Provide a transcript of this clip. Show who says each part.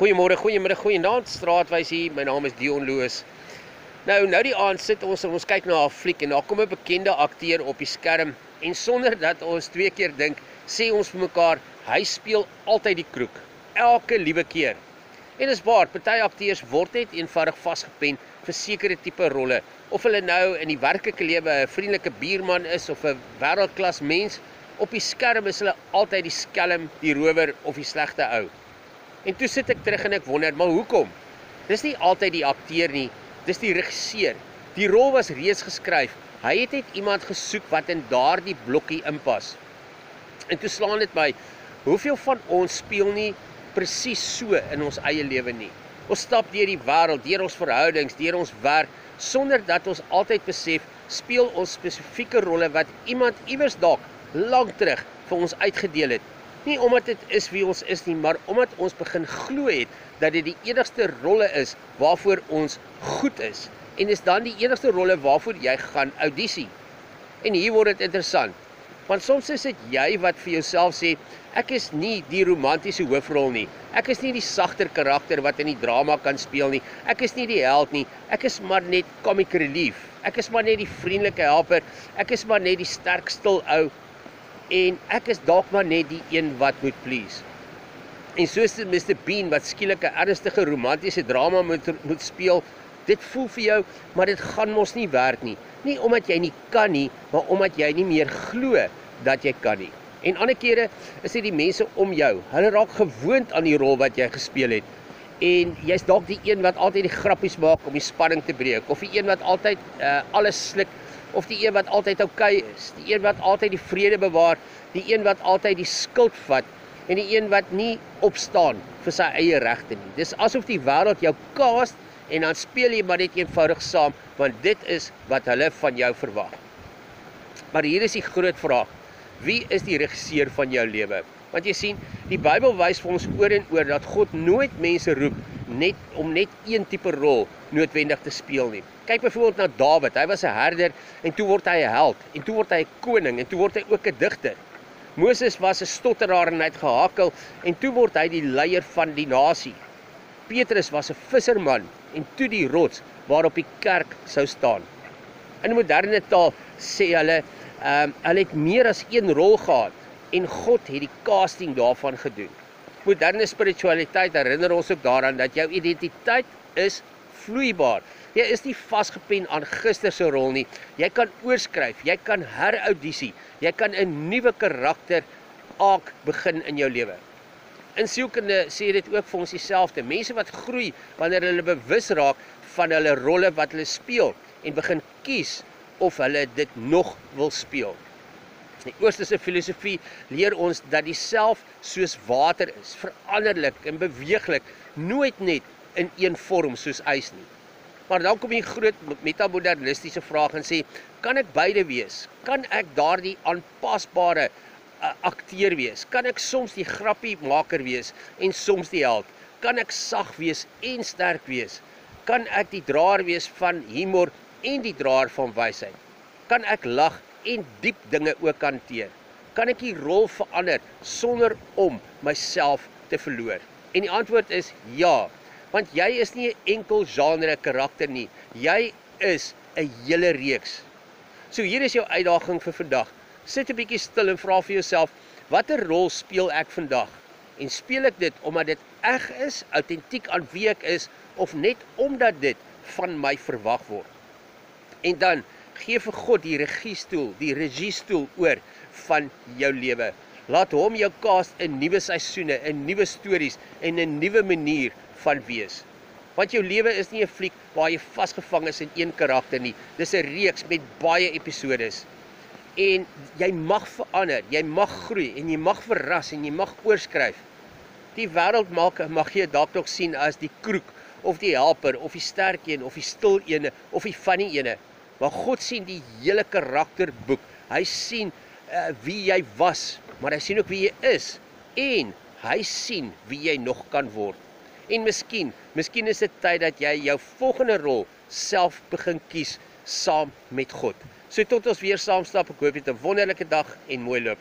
Speaker 1: Goeiemôre, goeiemiddag, goeienaand, straatwys hier. My naam is Dion Loos. Nou die aand sit ons kyk na 'n fliek en daar kom 'n bekende akteur op die skerm en sonder dat ons twee keer dink, sê ons vir mekaar, hy speel altyd die kroeg, elke liewe keer. En dis waar, party akteurs word net eenvoudig vasgepen vir sekere tipe rolle, of hulle nou in die werklike lewe 'n vriendelike buurman is of 'n wêreldklas mens, op die skerm is hulle altyd die skelm, die rower of die slegte ou. En toe sit ek terug en ek wonder, maar hoekom? Dis nie altyd die akteur nie, dis die regisseur. Die rol was reeds geskryf. Hy het net iemand gesoek wat in daardie blokkie inpas. En toe slaan dit my, hoeveel van ons speel nie presies so in ons eie lewe nie? Ons stap deur die wêreld, deur ons verhoudings, deur ons werk, sonder dat ons altyd besef, speel ons spesifieke rolle wat iemand iewers dalk lank terug vir ons uitgedeel het. Nie omdat dit is wie ons is nie, maar omdat ons begin glo het dat dit die enigste rolle is waarvoor ons goed is. En is dan die enigste rolle waarvoor jy gaan audisie. En hier word dit interessant. Want soms is dit jy wat vir jouself sê, ek is nie die romantiese hoofrol nie. Ek is nie die sagter karakter wat in die drama kan speel nie. Ek is nie die held nie. Ek is maar net comic relief. Ek is maar net die vriendelike helper. Ek is maar net die sterk stil ou. En ek is dalk maar net die een wat moet please. En soos dit Mr. Bean wat skielik 'n ernstige romantiese drama moet speel, dit voel vir jou, maar dit gaan mos nie werk nie. Nie omdat jy nie kan nie, maar omdat jy nie meer glo dat jy kan nie. En ander kere is dit die mense om jou. Hulle raak gewoond aan die rol wat jy gespeel het. En jy's dalk die een wat altyd die grappies maak om die spanning te breek, of die een wat altyd alles sluk, of die een wat altyd okay is, die een wat altyd die vrede bewaar, die een wat altyd die skuld vat, en die een wat nie opstaan vir sy eie regte nie. Dis asof die wêreld jou cast, en dan speel jy maar net eenvoudig saam, want dit is wat hulle van jou verwag. Maar hier is die groot vraag, wie is die regisseur van jou lewe? Want jy sien, die Bybel wys vir ons oor en oor dat God nooit mense roep om net een tipe rol noodwendig te speel nie. Kyk byvoorbeeld na Dawid, hy was 'n herder en toe word hy 'n held en toe word hy 'n koning en toe word hy ook 'n digter. Moses was 'n stotteraar en hy het gehakel en toe word hy die leier van die nasie. Petrus was 'n visserman en toe die rots waarop die kerk sou staan. In moderne taal sê hulle het meer as een rol gehad en God het die casting daarvan gedoen. Moderne spiritualiteit herinner ons ook daaraan dat jou identiteit is vloeibaar. Jy is nie vasgepen aan gister se rol nie. Jy kan oorskryf, jy kan heraudisie, jy kan 'n nuwe karakter aak begin in jou lewe. In sielkunde sê dit ook vir ons dieselfde. Mense wat groei wanneer hulle bewus raak van hulle rolle wat hulle speel en begin kies of hulle dit nog wil speel. Die Oosterse filosofie leer ons dat die self soos water is, veranderlik en beweeglik, nooit net in een vorm soos ys nie. Maar dan kom die groot metamodernistiese vraag en sê, kan ek beide wees? Kan ek daardie aanpasbare akteur wees? Kan ek soms die grappiemaker wees en soms die held? Kan ek sag wees en sterk wees? Kan ek die draer wees van humor en die draer van wysheid? Kan ek lag en diep dinge ook hanteer? Kan ek die rol verander sonder om myself te verloor? En die antwoord is ja, want jy is nie 'n enkel genre karakter nie, jy is 'n hele reeks. So hier is jou uitdaging vir vandag. Sit 'n bietjie stil en vra vir jouself, watter rol speel ek vandag? En speel ek dit omdat dit eg is, autentiek aan wie ek is, of net omdat dit van my verwag word? En dan gee vir God die regiestoel oor van jou lewe. Laat hom jou cast in nuwe seisoene, in nuwe stories en 'n nuwe manier van wees. Want jou lewe is nie 'n fliek waar jy vasgevang is in een karakter nie. Dis 'n reeks met baie episodes. En jy mag verander, jy mag groei en jy mag verras en jy mag oorskryf. Die wêreld mag jy dalk nog sien as die kroeg of die helper of die sterk een of die stil ene of die funny ene. Maar God sien die hele karakterboek. Hy sien wie jy was, maar hy sien ook wie jy is. En hy sien wie jy nog kan word. En miskien is dit tyd dat jy jou volgende rol self begin kies saam met God. So tot ons weer saam stap, ek hoop jy het 'n wonderlike dag en mooi loop.